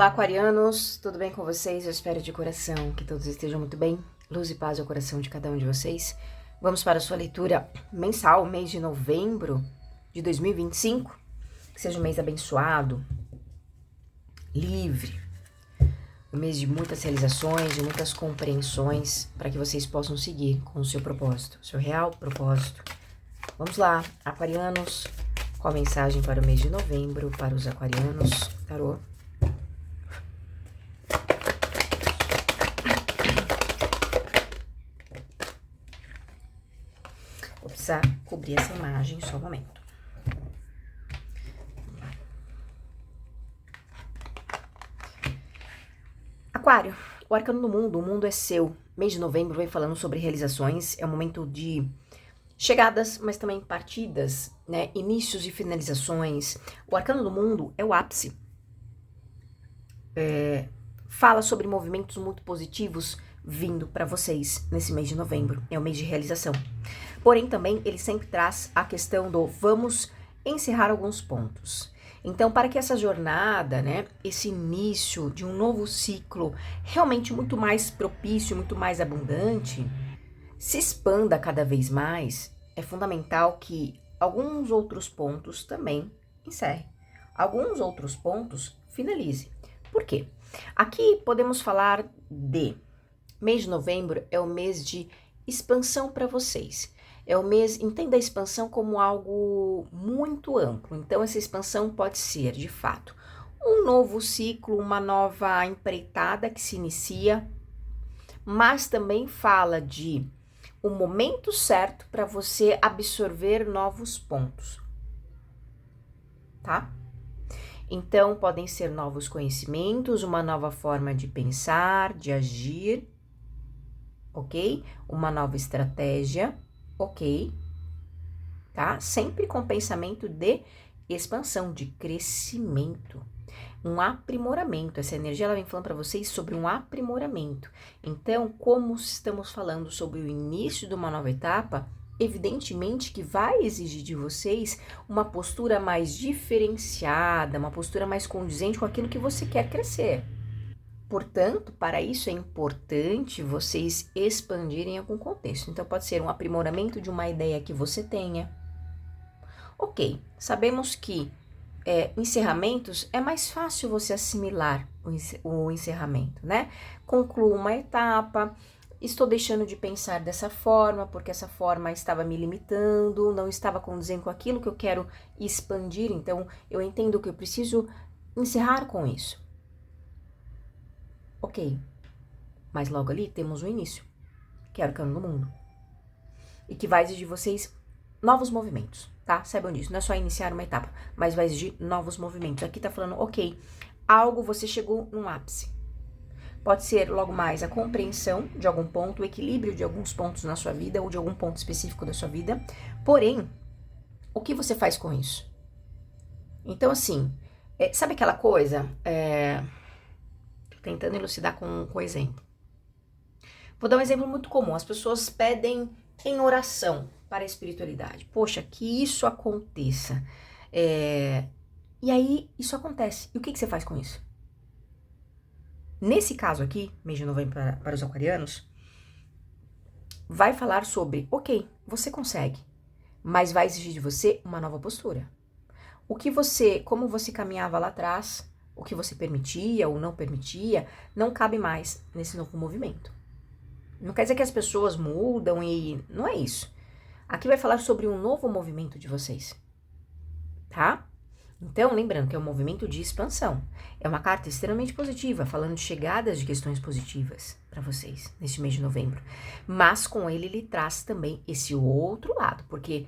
Olá, aquarianos, tudo bem com vocês? Eu espero de coração que todos estejam muito bem. Luz e paz ao coração de cada um de vocês. Vamos para a sua leitura mensal, mês de novembro de 2025. Que seja um mês abençoado, livre, um mês de muitas realizações, de muitas compreensões, para que vocês possam seguir com o seu propósito, seu real propósito. Vamos lá, aquarianos, qual a mensagem para o mês de novembro para os aquarianos? Tarô. Vou precisar cobrir essa imagem só um momento. Aquário, o arcano do mundo, o mundo é seu. Mês de novembro vem falando sobre realizações, é um momento de chegadas, mas também partidas, né? Inícios e finalizações. O arcano do mundo é o ápice. Fala sobre movimentos muito positivos vindo para vocês nesse mês de novembro. É o mês de realização. Porém, também ele sempre traz a questão do vamos encerrar alguns pontos. Então, para que essa jornada, né, esse início de um novo ciclo realmente muito mais propício, muito mais abundante, se expanda cada vez mais, é fundamental que alguns outros pontos também encerre. Alguns outros pontos finalize. Por quê? Aqui podemos falar de mês de novembro é o mês de expansão para vocês. É o mês, entenda a expansão como algo muito amplo. Então, essa expansão pode ser, de fato, um novo ciclo, uma nova empreitada que se inicia, mas também fala de o momento certo para você absorver novos pontos, tá? Então, podem ser novos conhecimentos, uma nova forma de pensar, de agir, ok? Uma nova estratégia, ok? Tá? Sempre com pensamento de expansão, de crescimento, um aprimoramento. Essa energia ela vem falando para vocês sobre um aprimoramento. Então, como estamos falando sobre o início de uma nova etapa, evidentemente que vai exigir de vocês uma postura mais diferenciada, uma postura mais condizente com aquilo que você quer crescer. Portanto, para isso é importante vocês expandirem algum contexto. Então, pode ser um aprimoramento de uma ideia que você tenha. Ok, sabemos que encerramentos é mais fácil você assimilar o encerramento, né? Concluo uma etapa, estou deixando de pensar dessa forma, porque essa forma estava me limitando, não estava condizendo com aquilo que eu quero expandir, então eu entendo que eu preciso encerrar com isso. Ok, mas logo ali temos o início, que é o arcano do mundo, e que vai exigir de vocês novos movimentos, tá? Saibam disso, não é só iniciar uma etapa, mas vai exigir novos movimentos. Aqui tá falando, ok, algo você chegou num ápice. Pode ser logo mais a compreensão de algum ponto, o equilíbrio de alguns pontos na sua vida, ou de algum ponto específico da sua vida. Porém, o que você faz com isso? Então, assim, sabe aquela coisa? Tentando elucidar com exemplo. Vou dar um exemplo muito comum. As pessoas pedem em oração para a espiritualidade. Poxa, que isso aconteça. E aí, isso acontece. E o que você faz com isso? Nesse caso aqui, mês de novembro para os aquarianos, vai falar sobre, ok, você consegue, mas vai exigir de você uma nova postura. Como você caminhava lá atrás, o que você permitia ou não permitia, não cabe mais nesse novo movimento. Não quer dizer que as pessoas mudam e não é isso. Aqui vai falar sobre um novo movimento de vocês, tá? Então, lembrando que é um movimento de expansão. É uma carta extremamente positiva, falando de chegadas de questões positivas para vocês neste mês de novembro. Mas com ele traz também esse outro lado, porque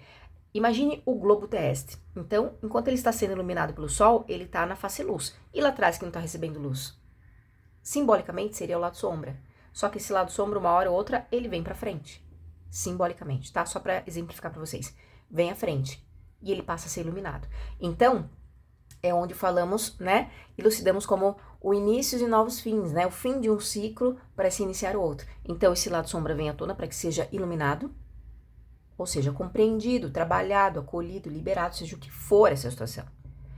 imagine o globo terrestre. Então, enquanto ele está sendo iluminado pelo sol, ele está na face luz. E lá atrás que não está recebendo luz? Simbolicamente seria o lado sombra. Só que esse lado sombra, uma hora ou outra, ele vem para frente. Simbolicamente, tá? Só para exemplificar para vocês. Vem à frente e ele passa a ser iluminado. Então, é onde falamos, né? Elucidamos como o início de novos fins, né? O fim de um ciclo para se iniciar outro. Então, esse lado sombra vem à tona para que seja iluminado, ou seja, compreendido, trabalhado, acolhido, liberado, seja o que for essa situação.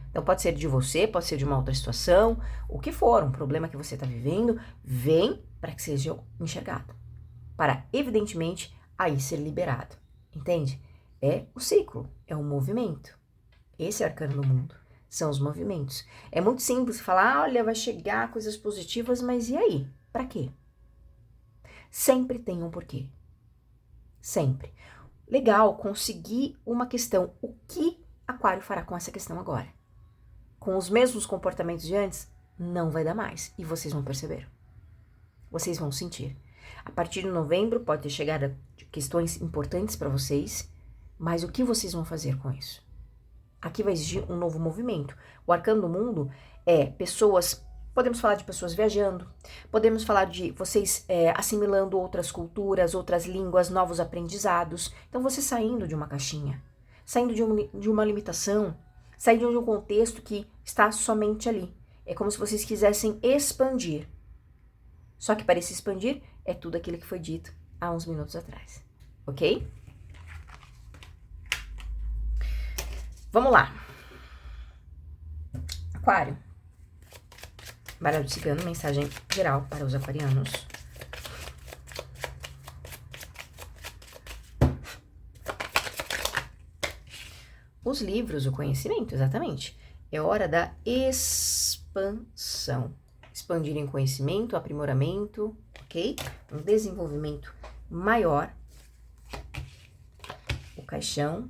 Então pode ser de você, pode ser de uma outra situação, o que for, um problema que você está vivendo, vem para que seja enxergado. Para, evidentemente, aí ser liberado. Entende? É o ciclo, é o movimento. Esse é o arcano do mundo. São os movimentos. É muito simples falar, olha, vai chegar coisas positivas, mas e aí? Para quê? Sempre tem um porquê. Sempre. Legal, consegui uma questão. O que Aquário fará com essa questão agora? Com os mesmos comportamentos de antes? Não vai dar mais. E vocês vão perceber. Vocês vão sentir. A partir de novembro pode ter chegado questões importantes para vocês, mas o que vocês vão fazer com isso? Aqui vai exigir um novo movimento. O arcano do mundo é pessoas, podemos falar de pessoas viajando, podemos falar de vocês assimilando outras culturas, outras línguas, novos aprendizados. Então você saindo de uma caixinha, saindo de uma limitação, saindo de um contexto que está somente ali. É como se vocês quisessem expandir. Só que para se expandir é tudo aquilo que foi dito há uns minutos atrás. Ok? Vamos lá. Aquário. Baralho cigano, mensagem geral para os aquarianos. Os livros, o conhecimento, exatamente. É hora da expansão. Expandir em conhecimento, aprimoramento, ok? Um desenvolvimento maior. O caixão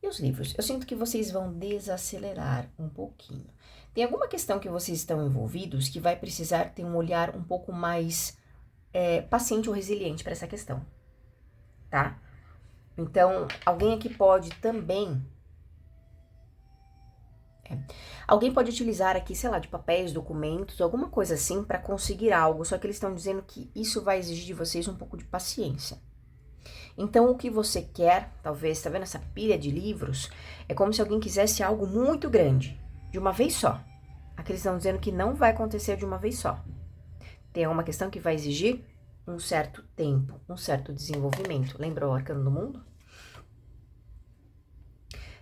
e os livros. Eu sinto que vocês vão desacelerar um pouquinho. Tem alguma questão que vocês estão envolvidos que vai precisar ter um olhar um pouco mais paciente ou resiliente para essa questão, tá? Então, alguém aqui pode também... Alguém pode utilizar aqui, sei lá, de papéis, documentos, alguma coisa assim para conseguir algo, só que eles estão dizendo que isso vai exigir de vocês um pouco de paciência. Então, o que você quer, talvez, tá vendo essa pilha de livros? É como se alguém quisesse algo muito grande, de uma vez só. Aqui eles estão dizendo que não vai acontecer de uma vez só. Tem uma questão que vai exigir um certo tempo, um certo desenvolvimento. Lembra o arcano do mundo?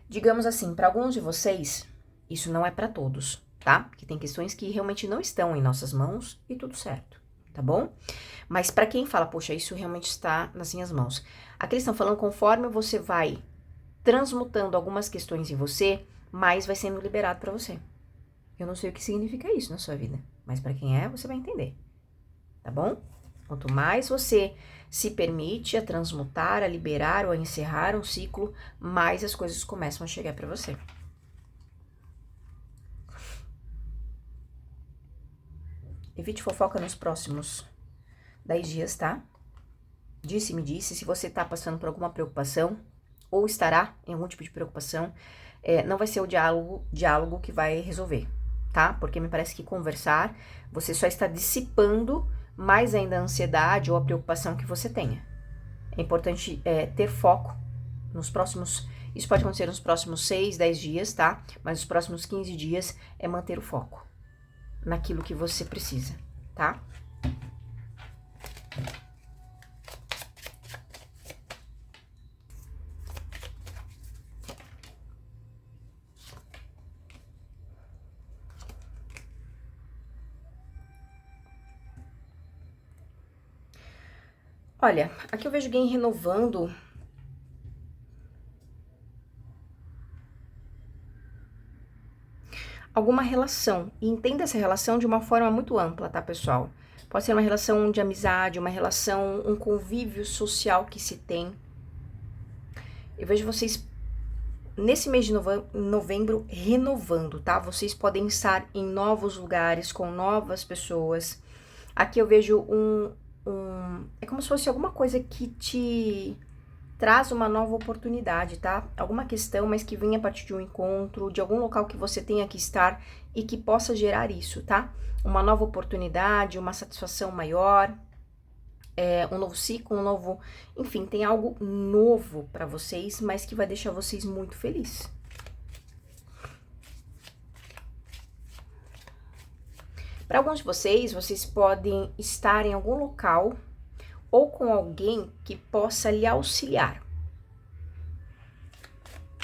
Digamos assim, para alguns de vocês... Isso não é para todos, tá? Porque tem questões que realmente não estão em nossas mãos e tudo certo, tá bom? Mas para quem fala, poxa, isso realmente está nas minhas mãos. Aqui eles estão falando, conforme você vai transmutando algumas questões em você, mais vai sendo liberado para você. Eu não sei o que significa isso na sua vida, mas para quem é, você vai entender, tá bom? Quanto mais você se permite a transmutar, a liberar ou a encerrar um ciclo, mais as coisas começam a chegar para você. Evite fofoca nos próximos 10 dias, tá? Disse-me disse, se você tá passando por alguma preocupação, ou estará em algum tipo de preocupação, não vai ser o diálogo que vai resolver, tá? Porque me parece que conversar, você só está dissipando mais ainda a ansiedade ou a preocupação que você tenha. É importante ter foco nos próximos... Isso pode acontecer nos próximos 6, 10 dias, tá? Mas nos próximos 15 dias é manter o foco naquilo que você precisa, tá? Olha, aqui eu vejo alguém renovando alguma relação. E entenda essa relação de uma forma muito ampla, tá, pessoal? Pode ser uma relação de amizade, uma relação, um convívio social que se tem. Eu vejo vocês, nesse mês de novembro, renovando, tá? Vocês podem estar em novos lugares, com novas pessoas. Aqui eu vejo é como se fosse alguma coisa que te traz uma nova oportunidade, tá? Alguma questão, mas que venha a partir de um encontro, de algum local que você tenha que estar e que possa gerar isso, tá? Uma nova oportunidade, uma satisfação maior, um novo ciclo, um novo... Enfim, tem algo novo pra vocês, mas que vai deixar vocês muito felizes. Para alguns de vocês, vocês podem estar em algum local ou com alguém que possa lhe auxiliar.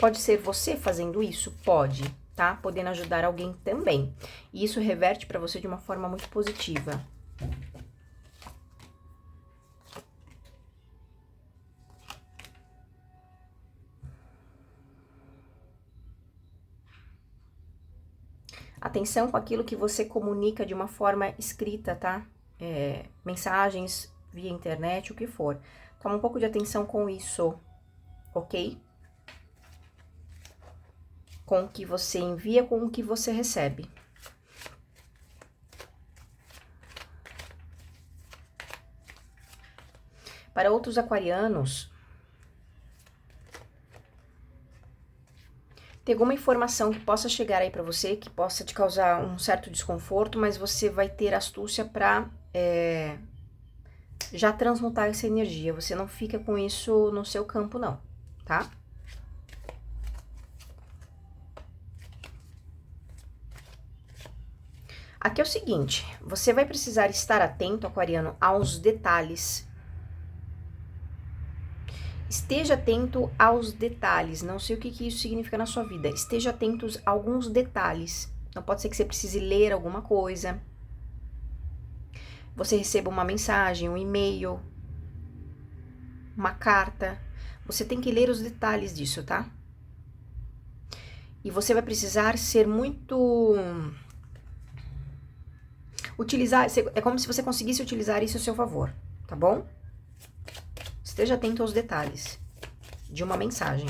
Pode ser você fazendo isso? Pode. tá? Podendo ajudar alguém também. E isso reverte para você de uma forma muito positiva. Atenção com aquilo que você comunica de uma forma escrita, tá? Mensagens via internet, o que for. Toma um pouco de atenção com isso, ok? Com o que você envia, com o que você recebe. Para outros aquarianos, tem alguma informação que possa chegar aí para você, que possa te causar um certo desconforto, mas você vai ter astúcia para já transmutar essa energia. Você não fica com isso no seu campo, não, tá? Aqui é o seguinte, você vai precisar estar atento, aquariano, aos detalhes. Esteja atento aos detalhes, não sei o que isso significa na sua vida. Esteja atento a alguns detalhes. Não pode ser que você precise ler alguma coisa. Você receba uma mensagem, um e-mail, uma carta. Você tem que ler os detalhes disso, tá? E você vai precisar ser muito... É como se você conseguisse utilizar isso a seu favor, tá bom? Esteja atento aos detalhes de uma mensagem.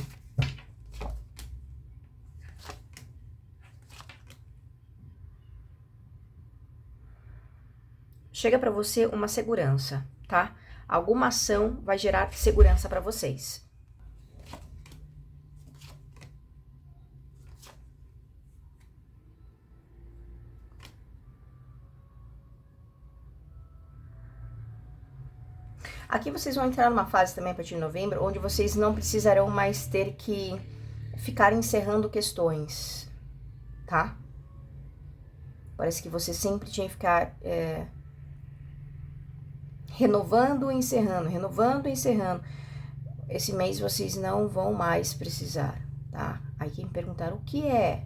Chega para você uma segurança, tá? Alguma ação vai gerar segurança para vocês. Aqui vocês vão entrar numa fase também a partir de novembro, onde vocês não precisarão mais ter que ficar encerrando questões, tá? Parece que você sempre tinha que ficar renovando e encerrando, renovando e encerrando. Esse mês vocês não vão mais precisar, tá? Aí quem me perguntar o que é?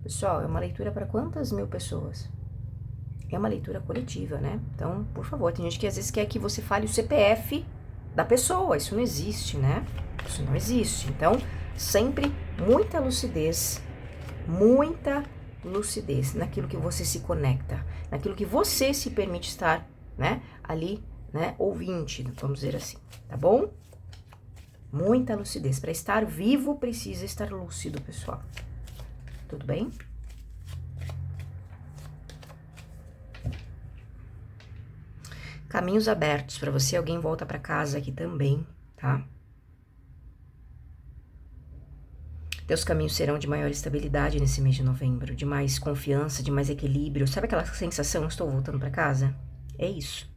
Pessoal, é uma leitura para quantas mil pessoas? É uma leitura coletiva, né? Então, por favor, tem gente que às vezes quer que você fale o CPF da pessoa. Isso não existe, né? Isso não existe. Então, sempre muita lucidez naquilo que você se conecta, naquilo que você se permite estar, né? Ali, né? Ouvinte, vamos dizer assim, tá bom? Muita lucidez. Para estar vivo, precisa estar lúcido, pessoal. Tudo bem? Caminhos abertos para você, alguém volta para casa aqui também, tá? Teus caminhos serão de maior estabilidade nesse mês de novembro, de mais confiança, de mais equilíbrio. Sabe aquela sensação, estou voltando para casa? É isso.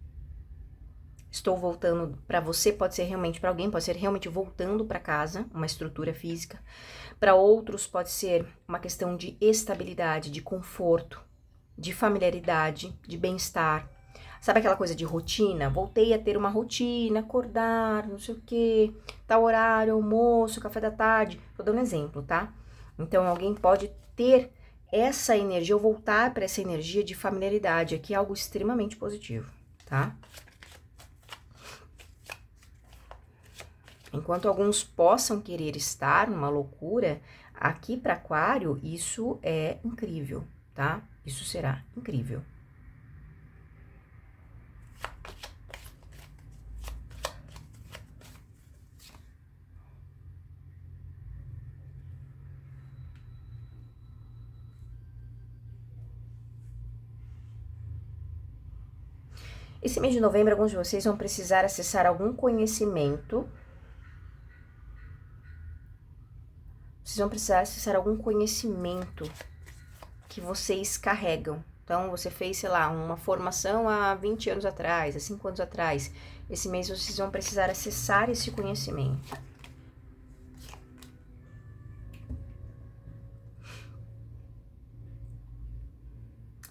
Estou voltando para você, pode ser realmente para alguém, pode ser realmente voltando para casa, uma estrutura física. Para outros pode ser uma questão de estabilidade, de conforto, de familiaridade, de bem-estar. Sabe aquela coisa de rotina? Voltei a ter uma rotina, acordar, não sei o quê, tal horário, almoço, café da tarde. Tô dando exemplo, tá? Então, alguém pode ter essa energia, ou voltar para essa energia de familiaridade. Aqui é algo extremamente positivo, tá? Enquanto alguns possam querer estar numa loucura, aqui para Aquário, isso é incrível, tá? Isso será incrível. Esse mês de novembro, alguns de vocês vão precisar acessar algum conhecimento. Vocês vão precisar acessar algum conhecimento que vocês carregam. Então, você fez, sei lá, uma formação há 20 anos atrás, há 5 anos atrás. Esse mês vocês vão precisar acessar esse conhecimento.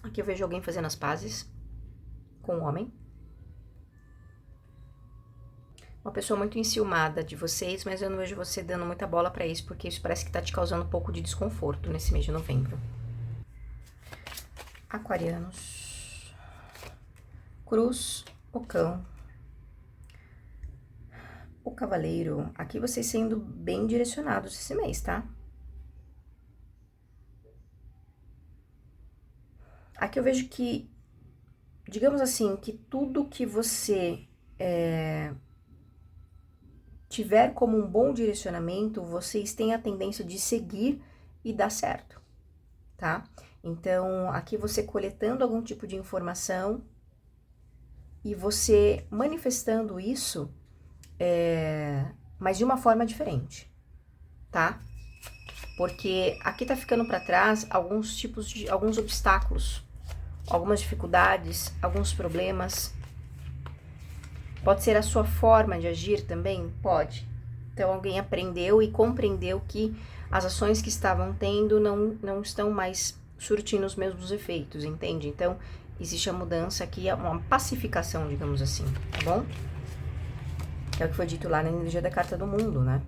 Aqui eu vejo alguém fazendo as pazes com o homem. uma pessoa muito enciumada de vocês, mas eu não vejo você dando muita bola pra isso, porque isso parece que tá te causando um pouco de desconforto nesse mês de novembro. Aquarianos. Cruz, o cão. O cavaleiro. Aqui vocês sendo bem direcionados esse mês, tá? Aqui eu vejo que, digamos assim, que tudo que você tiver como um bom direcionamento, vocês têm a tendência de seguir e dar certo, tá? Então, aqui você coletando algum tipo de informação e você manifestando isso, mas de uma forma diferente, tá? Porque aqui tá ficando para trás alguns obstáculos, algumas dificuldades, alguns problemas. Pode ser a sua forma de agir também? Pode. Então, alguém aprendeu e compreendeu que as ações que estavam tendo não estão mais surtindo os mesmos efeitos, entende? Então, existe a mudança aqui, uma pacificação, digamos assim, tá bom? Que é o que foi dito lá na energia da carta do mundo, né?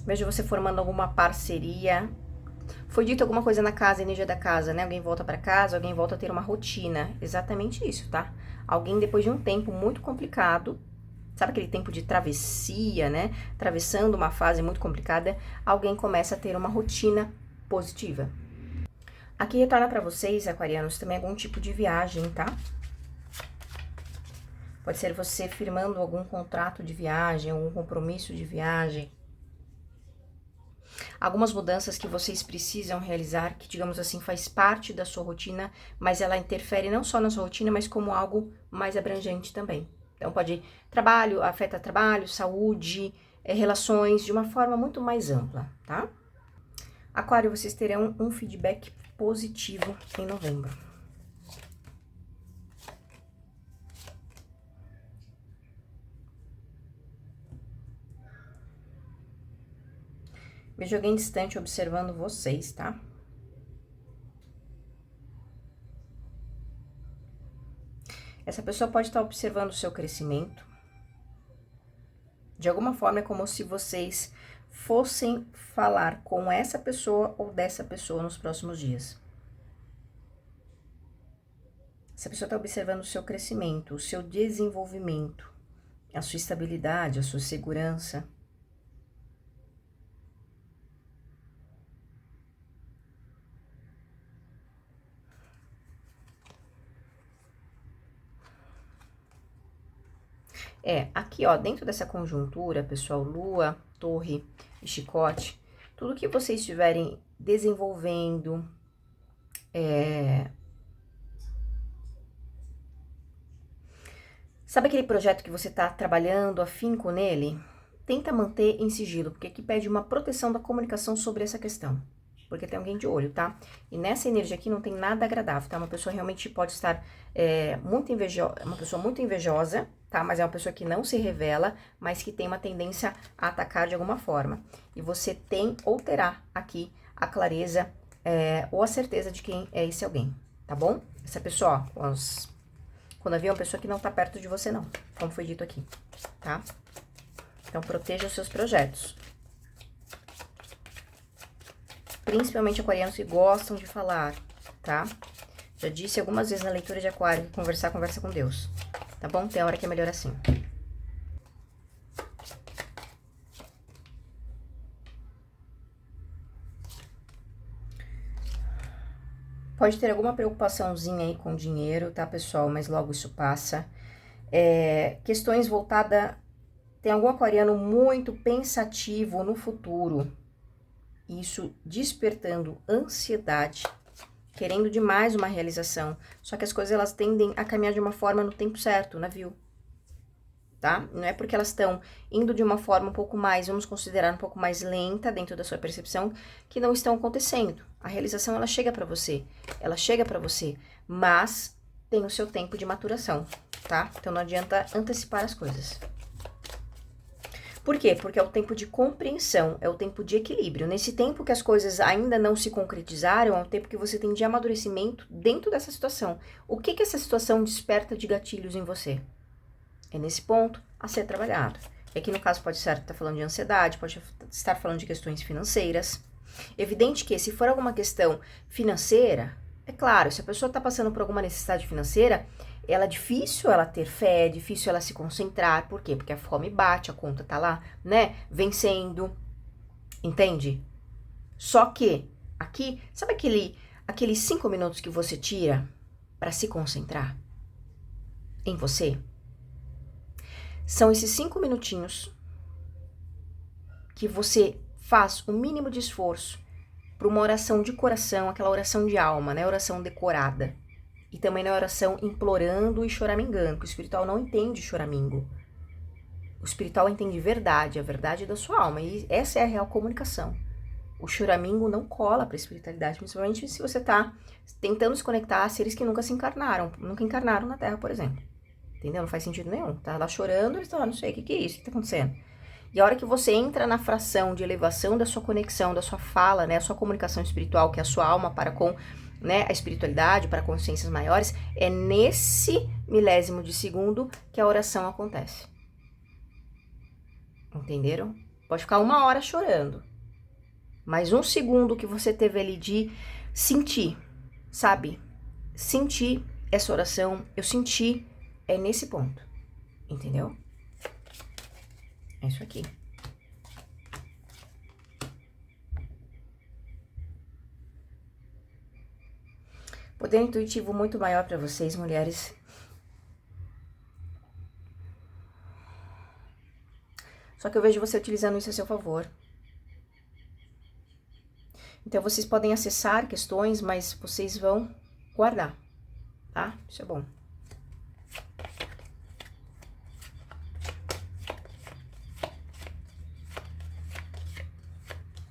Vejo você formando alguma parceria. Foi dito alguma coisa na casa, energia da casa, né? Alguém volta pra casa, alguém volta a ter uma rotina. Exatamente isso, tá? Alguém, depois de um tempo muito complicado, sabe aquele tempo de travessia, né? Atravessando uma fase muito complicada, alguém começa a ter uma rotina positiva. Aqui retorna pra vocês, aquarianos, também algum tipo de viagem, tá? Pode ser você firmando algum contrato de viagem, algum compromisso de viagem. Algumas mudanças que vocês precisam realizar, que, digamos assim, faz parte da sua rotina, mas ela interfere não só na sua rotina, mas como algo mais abrangente também. Então, pode trabalho, afeta trabalho, saúde, relações, de uma forma muito mais ampla, tá? Aquário, vocês terão um feedback positivo em novembro. Vejo alguém distante observando vocês, tá? Essa pessoa pode estar observando o seu crescimento. De alguma forma, é como se vocês fossem falar com essa pessoa ou dessa pessoa nos próximos dias. Essa pessoa está observando o seu crescimento, o seu desenvolvimento, a sua estabilidade, a sua segurança. Aqui, ó, dentro dessa conjuntura, pessoal, lua, torre e chicote, tudo que vocês estiverem desenvolvendo, sabe aquele projeto que você tá trabalhando afinco nele? Tenta manter em sigilo, porque aqui pede uma proteção da comunicação sobre essa questão. Porque tem alguém de olho, tá? E nessa energia aqui não tem nada agradável, tá? Uma pessoa realmente pode estar muito invejosa, uma pessoa muito invejosa, tá? Mas é uma pessoa que não se revela, mas que tem uma tendência a atacar de alguma forma. E você tem ou terá aqui a clareza ou a certeza de quem é esse alguém, tá bom? Essa pessoa, ó, quando havia uma pessoa que não tá perto de você não, como foi dito aqui, tá? Então, proteja os seus projetos. Principalmente aquarianos que gostam de falar, tá? Já disse algumas vezes na leitura de aquário que conversar, conversa com Deus, tá bom? Tem hora que é melhor assim. Pode ter alguma preocupaçãozinha aí com dinheiro, tá, pessoal? Mas logo isso passa. Questões voltadas... Tem algum aquariano muito pensativo no futuro. Isso despertando ansiedade, querendo demais uma realização. Só que as coisas, elas tendem a caminhar de uma forma no tempo certo, navio. Tá? Não é porque elas estão indo de uma forma um pouco mais, vamos considerar um pouco mais lenta dentro da sua percepção, que não estão acontecendo. A realização, ela chega pra você. Ela chega pra você, mas tem o seu tempo de maturação, tá? Então não adianta antecipar as coisas. Por quê? Porque é o tempo de compreensão, é o tempo de equilíbrio. Nesse tempo que as coisas ainda não se concretizaram, é o tempo que você tem de amadurecimento dentro dessa situação. O que essa situação desperta de gatilhos em você? É nesse ponto a ser trabalhado. E aqui no caso pode estar falando de ansiedade, pode estar falando de questões financeiras. Evidente que se for alguma questão financeira, é claro, se a pessoa está passando por alguma necessidade financeira, é difícil ela ter fé, é difícil ela se concentrar. Por quê? Porque a fome bate, a conta tá lá, né, vencendo, entende? Só que aqui, sabe aqueles 5 minutos que você tira para se concentrar em você? São esses 5 minutinhos que você faz o mínimo de esforço para uma oração de coração, aquela oração de alma, né? Oração decorada. E também na oração implorando e choramingando, porque o espiritual não entende choramingo. O espiritual entende verdade, a verdade da sua alma. E essa é a real comunicação. O choramingo não cola para a espiritualidade, principalmente se você está tentando se conectar a seres que nunca encarnaram na Terra, por exemplo. Entendeu? Não faz sentido nenhum. Tá lá chorando, eles estão, não sei, o que é isso? O que tá acontecendo? E a hora que você entra na fração de elevação da sua conexão, da sua fala, né, a sua comunicação espiritual, que é a sua alma para com, né, a espiritualidade, para consciências maiores, é nesse milésimo de segundo que a oração acontece. Entenderam? Pode ficar 1 hora chorando, mas 1 segundo que você teve ali de sentir, sabe? Sentir essa oração, eu senti, é nesse ponto, entendeu? É isso aqui. Poder intuitivo muito maior para vocês, mulheres. Só que eu vejo você utilizando isso a seu favor. Então, vocês podem acessar questões, mas vocês vão guardar, tá? Isso é bom.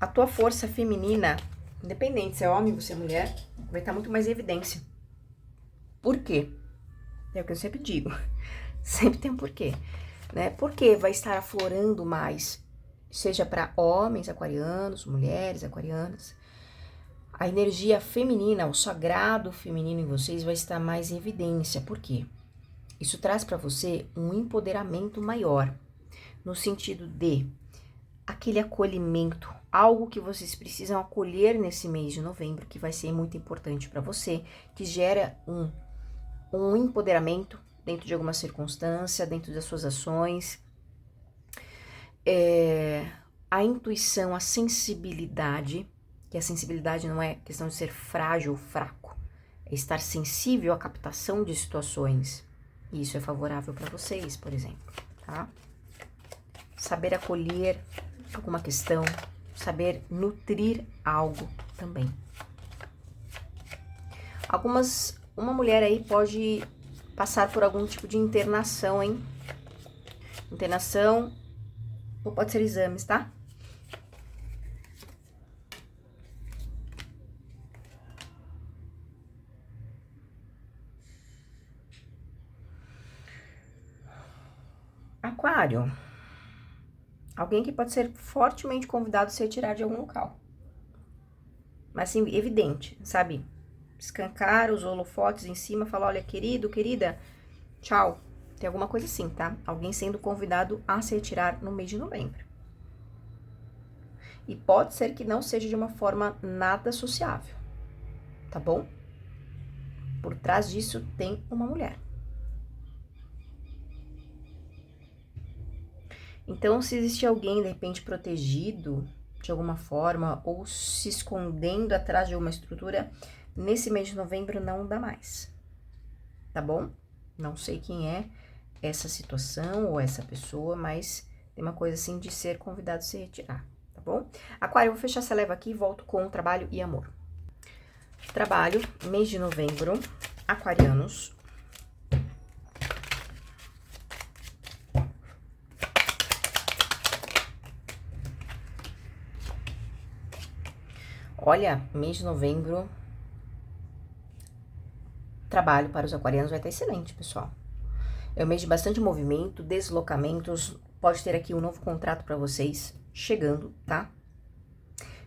A tua força feminina, independente se é homem ou se é mulher, vai estar muito mais em evidência. Por quê? É o que eu sempre digo. Sempre tem um porquê, né? Porque vai estar aflorando mais, seja para homens aquarianos, mulheres aquarianas. A energia feminina, o sagrado feminino em vocês vai estar mais em evidência. Por quê? Isso traz para você um empoderamento maior, no sentido de aquele acolhimento, algo que vocês precisam acolher nesse mês de novembro, que vai ser muito importante para você, que gera um empoderamento dentro de alguma circunstância, dentro das suas ações. A intuição, a sensibilidade, que a sensibilidade não é questão de ser frágil ou fraco, é estar sensível à captação de situações. E isso é favorável para vocês, por exemplo, tá? Saber acolher alguma questão, saber nutrir algo também. Uma mulher aí pode passar por algum tipo de internação, hein? Internação, ou pode ser exames, tá? Aquário. Alguém que pode ser fortemente convidado a se retirar de algum local. Mas assim, evidente, sabe? Escancar os holofotes em cima, falar, olha, querido, querida, tchau. Tem alguma coisa assim, tá? Alguém sendo convidado a se retirar no mês de novembro. E pode ser que não seja de uma forma nada sociável, tá bom? Por trás disso tem uma mulher. Então, se existe alguém, de repente, protegido de alguma forma ou se escondendo atrás de uma estrutura, nesse mês de novembro não dá mais, tá bom? Não sei quem é essa situação ou essa pessoa, mas tem uma coisa assim de ser convidado a se retirar, tá bom? Aquário, eu vou fechar essa leva aqui e volto com trabalho e amor. Trabalho, mês de novembro, aquarianos. Olha, mês de novembro, trabalho para os aquarianos vai estar excelente, pessoal. É um mês de bastante movimento, deslocamentos. Pode ter aqui um novo contrato para vocês chegando, tá?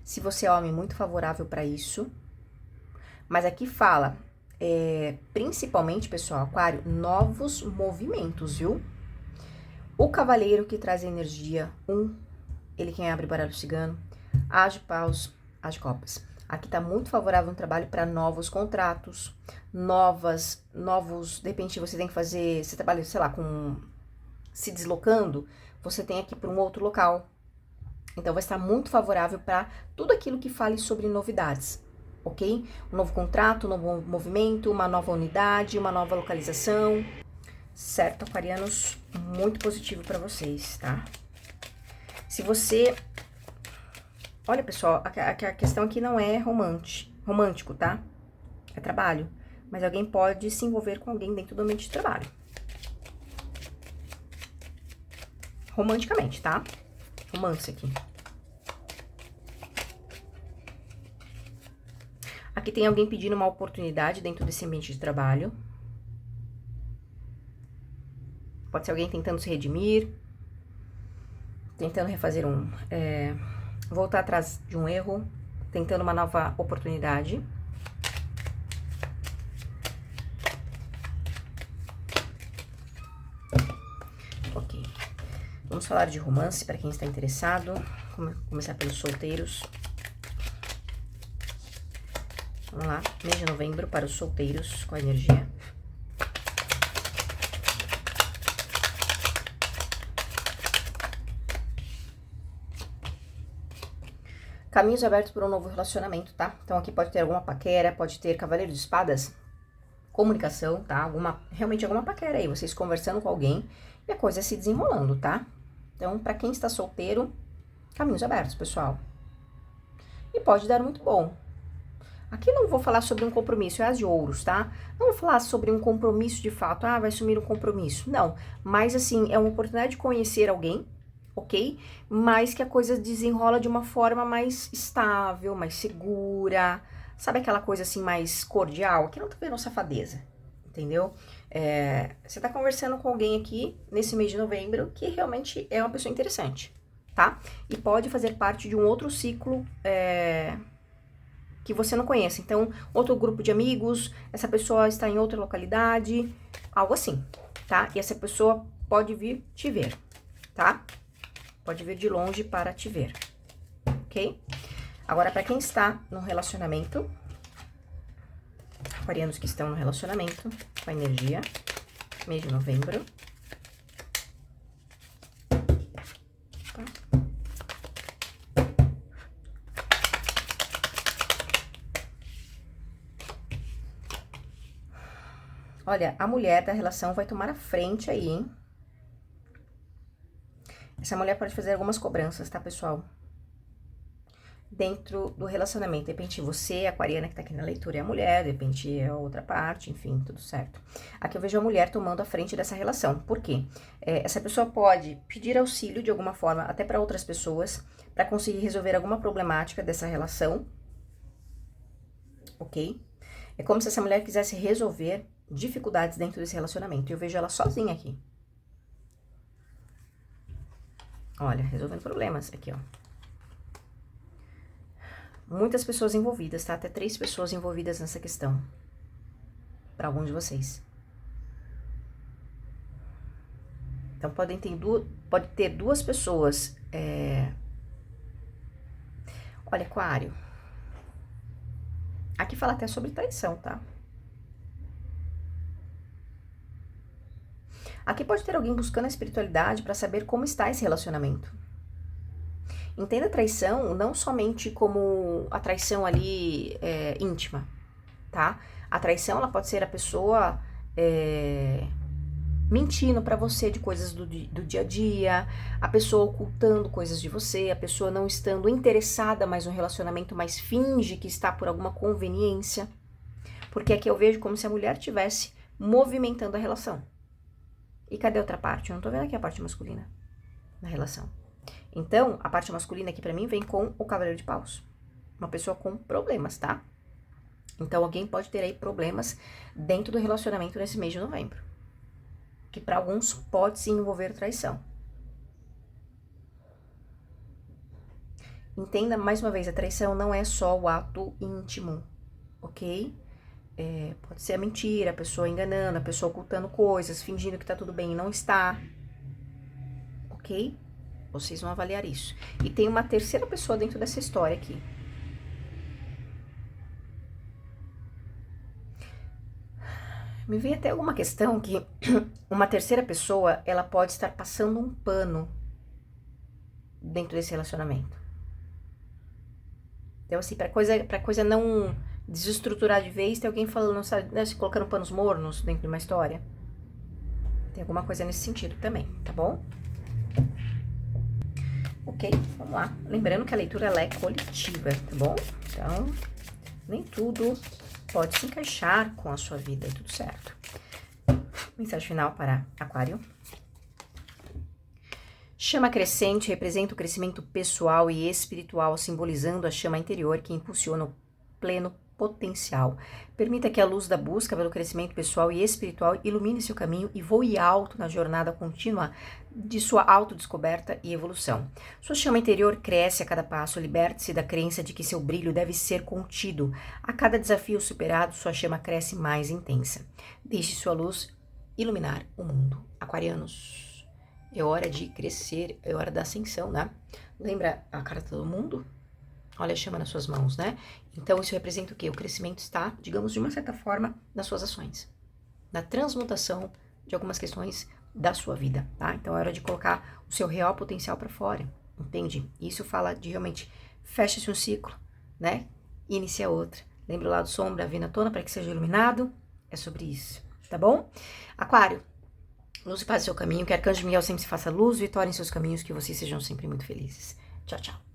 Se você é homem, muito favorável para isso. Mas aqui fala, principalmente, pessoal, Aquário, novos movimentos, viu? O cavaleiro que traz energia, ele quem abre baralho cigano, as de paus, as de copas. Aqui tá muito favorável um trabalho para novos contratos, novos, de repente você tem que fazer, você trabalha, sei lá, se deslocando, você tem aqui para um outro local. Então vai estar muito favorável para tudo aquilo que fale sobre novidades, ok? Um novo contrato, um novo movimento, uma nova unidade, uma nova localização. Certo, aquarianos? Muito positivo para vocês, tá? Se você... Olha, pessoal, a questão aqui não é romântico, tá? É trabalho. Mas alguém pode se envolver com alguém dentro do ambiente de trabalho. Romanticamente, tá? Romance aqui. Aqui tem alguém pedindo uma oportunidade dentro desse ambiente de trabalho. Pode ser alguém tentando se redimir, tentando refazer voltar atrás de um erro, tentando uma nova oportunidade. Ok. Vamos falar de romance para quem está interessado. Começar pelos solteiros. Vamos lá, mês de novembro para os solteiros com a energia. Caminhos abertos para um novo relacionamento, tá? Então aqui pode ter alguma paquera, pode ter cavaleiro de espadas, comunicação, tá? Realmente alguma paquera aí, vocês conversando com alguém e a coisa se desenrolando, tá? Então, para quem está solteiro, caminhos abertos, pessoal. E pode dar muito bom. Aqui não vou falar sobre um compromisso, é as de ouros, tá? Não vou falar sobre um compromisso de fato, vai sumir um compromisso. Não, mas assim, é uma oportunidade de conhecer alguém, ok? Mas que a coisa desenrola de uma forma mais estável, mais segura. Sabe aquela coisa assim mais cordial? Aqui não tô vendo safadeza, entendeu? Você tá conversando com alguém aqui nesse mês de novembro que realmente é uma pessoa interessante, tá? E pode fazer parte de um outro ciclo que você não conhece. Então, outro grupo de amigos, essa pessoa está em outra localidade, algo assim, tá? E essa pessoa pode vir te ver, tá? Pode vir de longe para te ver, ok? Agora, para quem está no relacionamento, aquarianos que estão no relacionamento, com a energia, mês de novembro. Olha, a mulher da relação vai tomar a frente aí, hein? Essa mulher pode fazer algumas cobranças, tá, pessoal? Dentro do relacionamento. De repente, você, aquariana que tá aqui na leitura, é a mulher, de repente é a outra parte, enfim, tudo certo. Aqui eu vejo a mulher tomando a frente dessa relação. Por quê? Essa pessoa pode pedir auxílio de alguma forma, até para outras pessoas, para conseguir resolver alguma problemática dessa relação, ok? É como se essa mulher quisesse resolver dificuldades dentro desse relacionamento. Eu vejo ela sozinha aqui. Olha, resolvendo problemas aqui, ó. Muitas pessoas envolvidas, tá? Até 3 pessoas envolvidas nessa questão. Para alguns de vocês. Então, pode ter 2 pessoas. Olha, aquário. Aqui fala até sobre traição, tá? Aqui pode ter alguém buscando a espiritualidade para saber como está esse relacionamento. Entenda a traição não somente como a traição ali íntima, tá? A traição, ela pode ser a pessoa mentindo pra você de coisas do dia a dia, a pessoa ocultando coisas de você, a pessoa não estando interessada mais no relacionamento, mas finge que está por alguma conveniência. Porque aqui eu vejo como se a mulher estivesse movimentando a relação. E cadê a outra parte? Eu não tô vendo aqui a parte masculina na relação. Então, a parte masculina aqui pra mim vem com o cavaleiro de paus. Uma pessoa com problemas, tá? Então, alguém pode ter aí problemas dentro do relacionamento nesse mês de novembro. que para alguns pode sim envolver traição. Entenda, mais uma vez, a traição não é só o ato íntimo, ok? Pode ser a mentira, a pessoa enganando, a pessoa ocultando coisas, fingindo que tá tudo bem e não está, ok? Vocês vão avaliar isso. E tem uma terceira pessoa dentro dessa história aqui. Me veio até alguma questão que uma terceira pessoa, ela pode estar passando um pano dentro desse relacionamento. Então, assim, pra coisa não desestruturar de vez, tem alguém falando, sabe, né, colocando panos mornos dentro de uma história. Tem alguma coisa nesse sentido também, tá bom? Ok, vamos lá. Lembrando que a leitura ela é coletiva, tá bom? Então, nem tudo pode se encaixar com a sua vida e tudo certo. Mensagem final para Aquário. Chama crescente representa o crescimento pessoal e espiritual, simbolizando a chama interior que impulsiona o pleno potencial. Permita que a luz da busca pelo crescimento pessoal e espiritual ilumine seu caminho e voe alto na jornada contínua de sua autodescoberta e evolução. Sua chama interior cresce a cada passo, liberte-se da crença de que seu brilho deve ser contido. A cada desafio superado, sua chama cresce mais intensa. Deixe sua luz iluminar o mundo. Aquarianos. É hora de crescer, é hora da ascensão, né? Lembra a carta do mundo? Olha a chama nas suas mãos, né? Então, isso representa o quê? O crescimento está, digamos, de uma certa forma, nas suas ações. Na transmutação de algumas questões da sua vida, tá? Então, é hora de colocar o seu real potencial para fora, entende? Isso fala de realmente, fecha-se um ciclo, né? E inicia outro. Lembra o lado sombra, vindo à tona para que seja iluminado? É sobre isso, tá bom? Aquário. Luz e paz no seu caminho, que Arcanjo Miguel sempre se faça luz, vitória em seus caminhos, que vocês sejam sempre muito felizes. Tchau, tchau.